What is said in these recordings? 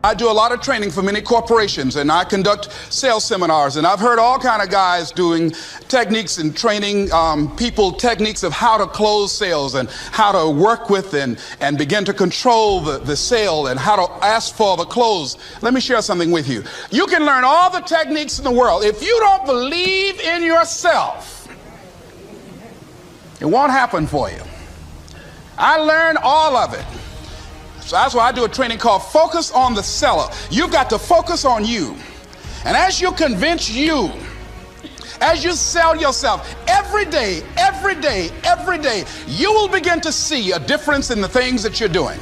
I do a lot of training for many corporations, and I conduct sales seminars, and I've heard all kind of guys doing techniques and training people techniques of how to close sales and how to work with and begin to control the sale and how to ask for the close. Let me share something with you. You can learn all the techniques in the world. If you don't believe in yourself, it won't happen for you. I learned all of it. So that's why I do a training called Focus on the Seller. You've got to focus on you. And as you convince you, as you sell yourself every day, you will begin to see a difference in the things that you're doing.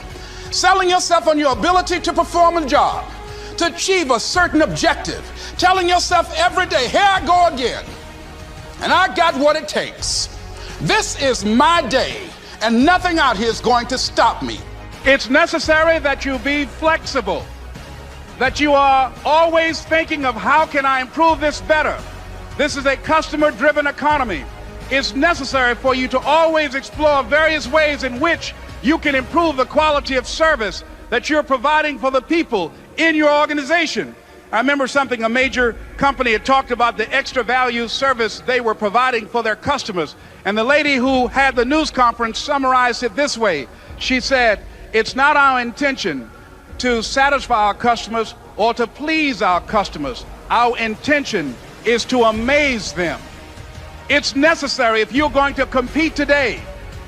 Selling yourself on your ability to perform a job, to achieve a certain objective. Telling yourself every day, here I go again. And I got what it takes. This is my day, and nothing out here is going to stop me. It's necessary that you be flexible, that you are always thinking of how can I improve this better. This is a customer-driven economy. It's necessary for you to always explore various ways in which you can improve the quality of service that you're providing for the people in your organization. I remember something, a major company had talked about the extra value service they were providing for their customers. And the lady who had the news conference summarized it this way. She said, "It's not our intention to satisfy our customers or to please our customers. Our intention is to amaze them." It's necessary, if you're going to compete today,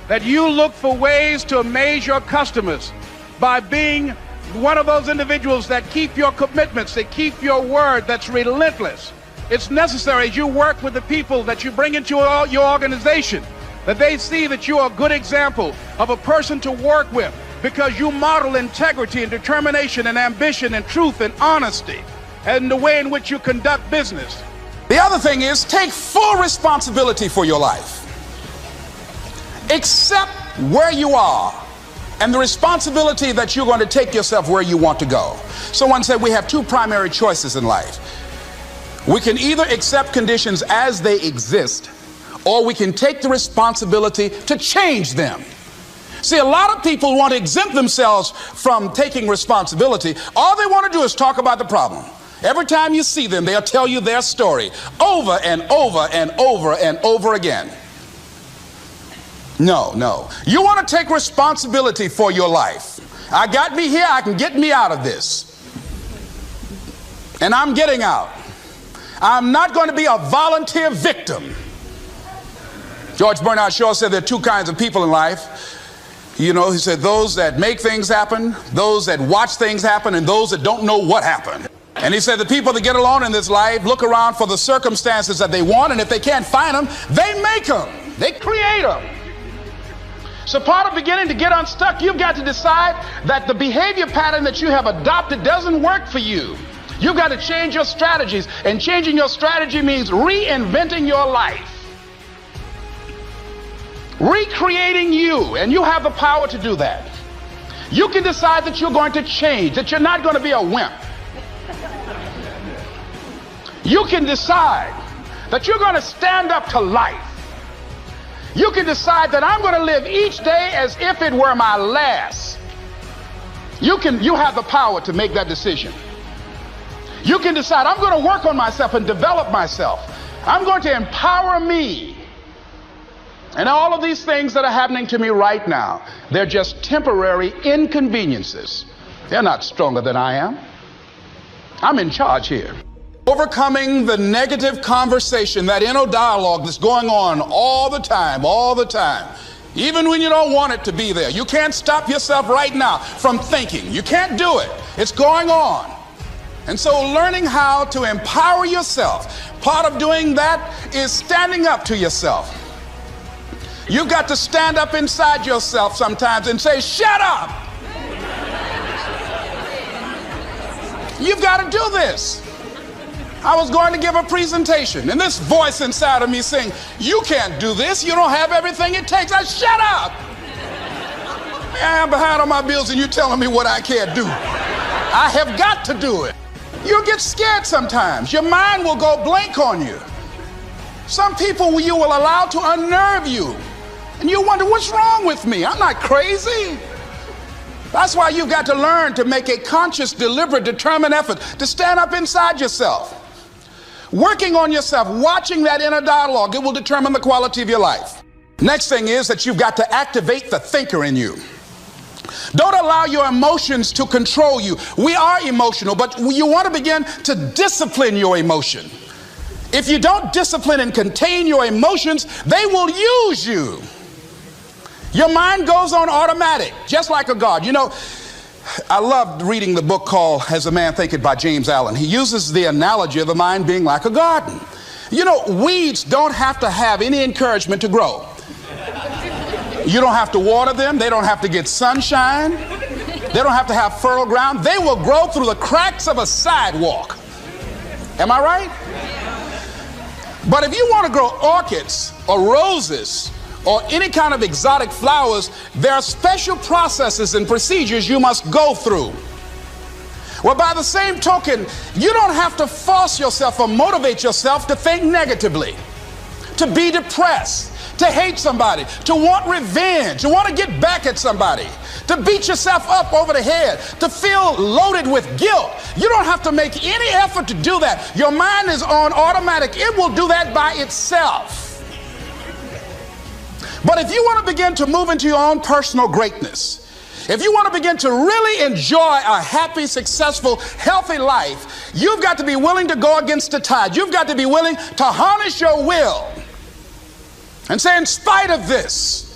that you look for ways to amaze your customers by being one of those individuals that keep your commitments, that keep your word, that's relentless. It's necessary as you work with the people that you bring into your organization, that they see that you are a good example of a person to work with, because you model integrity and determination and ambition and truth and honesty and the way in which you conduct business. The other thing is, take full responsibility for your life. Accept where you are and the responsibility that you're going to take yourself where you want to go. Someone said we have two primary choices in life. We can either accept conditions as they exist, or we can take the responsibility to change them. See, a lot of people want to exempt themselves from taking responsibility. All they want to do is talk about the problem. Every time you see them, they'll tell you their story over and over and over and over again. No. You want to take responsibility for your life. I got me here, I can get me out of this. And I'm getting out. I'm not going to be a volunteer victim. George Bernard Shaw said there are two kinds of people in life. You know, he said those that make things happen, those that watch things happen, and those that don't know what happened. And he said the people that get along in this life look around for the circumstances that they want, and if they can't find them, they make them. They create them. So part of beginning to get unstuck, you've got to decide that the behavior pattern that you have adopted doesn't work for you. You've got to change your strategies, and changing your strategy means reinventing your life. Recreating you, and you have the power to do that. You can decide that you're going to change, that you're not going to be a wimp. You can decide that you're going to stand up to life. You can decide that I'm going to live each day as if it were my last. You have the power to make that decision. You can decide I'm going to work on myself and develop myself. I'm going to empower me. And all of these things that are happening to me right now, they're just temporary inconveniences. They're not stronger than I am. I'm in charge here. Overcoming the negative conversation, that inner dialogue that's going on all the time, even when you don't want it to be there. You can't stop yourself right now from thinking. You can't do it. It's going on. And so learning how to empower yourself, part of doing that is standing up to yourself. You've got to stand up inside yourself sometimes and say, shut up. You've got to do this. I was going to give a presentation, and this voice inside of me saying, you can't do this. You don't have everything it takes. I shut up. I'm behind on my bills, and you're telling me what I can't do. I have got to do it. You'll get scared sometimes. Your mind will go blank on you. Some people you will allow to unnerve you. And you wonder, what's wrong with me? I'm not crazy. That's why you've got to learn to make a conscious, deliberate, determined effort to stand up inside yourself. Working on yourself, watching that inner dialogue, it will determine the quality of your life. Next thing is that you've got to activate the thinker in you. Don't allow your emotions to control you. We are emotional, but you want to begin to discipline your emotion. If you don't discipline and contain your emotions, they will use you. Your mind goes on automatic, just like a guard. You know, I loved reading the book called As a Man Thinketh by James Allen. He uses the analogy of the mind being like a garden. You know, weeds don't have to have any encouragement to grow. You don't have to water them. They don't have to get sunshine. They don't have to have fertile ground. They will grow through the cracks of a sidewalk. Am I right? But if you want to grow orchids or roses or any kind of exotic flowers, there are special processes and procedures you must go through. Well, by the same token, you don't have to force yourself or motivate yourself to think negatively, to be depressed, to hate somebody, to want revenge, to want to get back at somebody, to beat yourself up over the head, to feel loaded with guilt. You don't have to make any effort to do that. Your mind is on automatic. It will do that by itself. But if you want to begin to move into your own personal greatness, if you want to begin to really enjoy a happy, successful, healthy life, you've got to be willing to go against the tide. You've got to be willing to harness your will and say, in spite of this,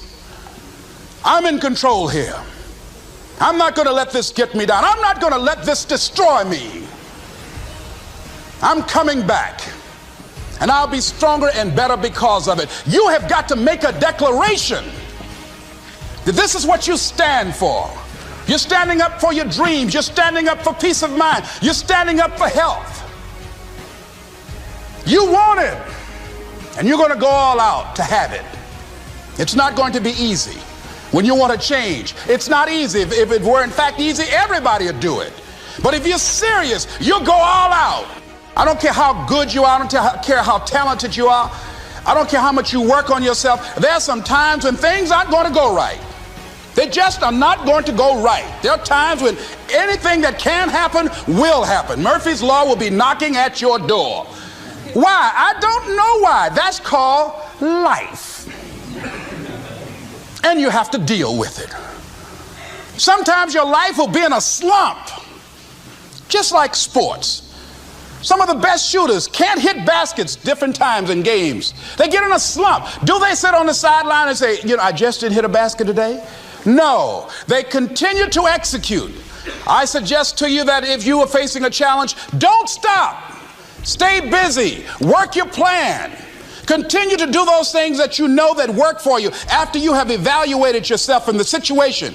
I'm in control here. I'm not going to let this get me down. I'm not going to let this destroy me. I'm coming back, and I'll be stronger and better because of it. You have got to make a declaration that this is what you stand for. You're standing up for your dreams. You're standing up for peace of mind. You're standing up for health. You want it, and you're going to go all out to have it. It's not going to be easy. When you want to change, it's not easy. If it were in fact easy, everybody would do it. But if you're serious, you'll go all out. I don't care how good you are. I don't care how talented you are. I don't care how much you work on yourself. There are some times when things aren't going to go right. They just are not going to go right. There are times when anything that can happen will happen. Murphy's Law will be knocking at your door. Why? I don't know why. That's called life. And you have to deal with it. Sometimes your life will be in a slump, just like sports. Some of the best shooters can't hit baskets different times in games. They get in a slump. Do they sit on the sideline and say, I just didn't hit a basket today? No, they continue to execute. I suggest to you that if you are facing a challenge, don't stop. Stay busy. Work your plan. Continue to do those things that you know that work for you after you have evaluated yourself in the situation.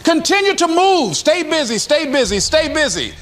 Continue to move. Stay busy, stay busy, stay busy.